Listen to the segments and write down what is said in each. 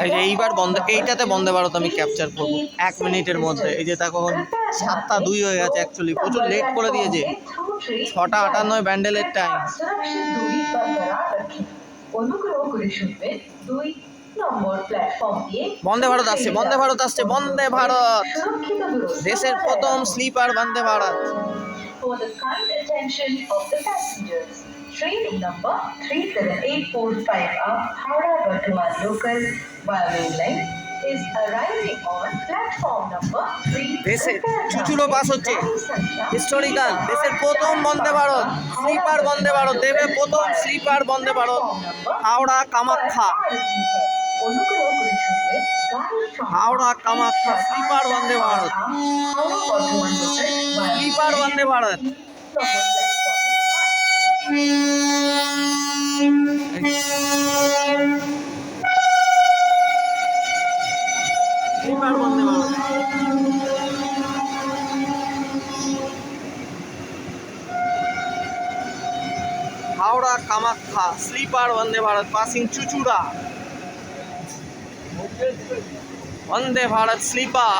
এই যে এইবার এইটাতে বন্দে ভারত আমি ক্যাপচার করবো 1 মিনিটের মধ্যে। এই যে তখন 7:02 হয়ে গেছে, অ্যাকচুয়ালি প্রচুর লেট করে দিয়েছে। 6:58 ব্যান্ডেলের টাইম। বন্দে ভারত আসছে, বন্দে ভারত আসছে, বন্দে ভারত, দেশের প্রথম sleeper Vande Bharat. Train number 37845 up Howrah-Bardhaman local via main line is arriving on platform number 3. দেশে চুচুড়ো বাস হচ্ছে হিস্টোরিক্যাল, দেশের প্রথম বন্দে ভারত স্লিপার বন্দে ভারত, দেবে প্রথম sleeper Vande Bharat Howrah Kamakhya. Howrah Kamakhya sleeper Vande Bharat, sleeper Vande Bharat. Sleeper Vande Bharat. Howrah Kamakhya sleeper Vande Bharat passing Chuchura. Vande Bharat sleeper.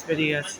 বেরিয়ে গেছে।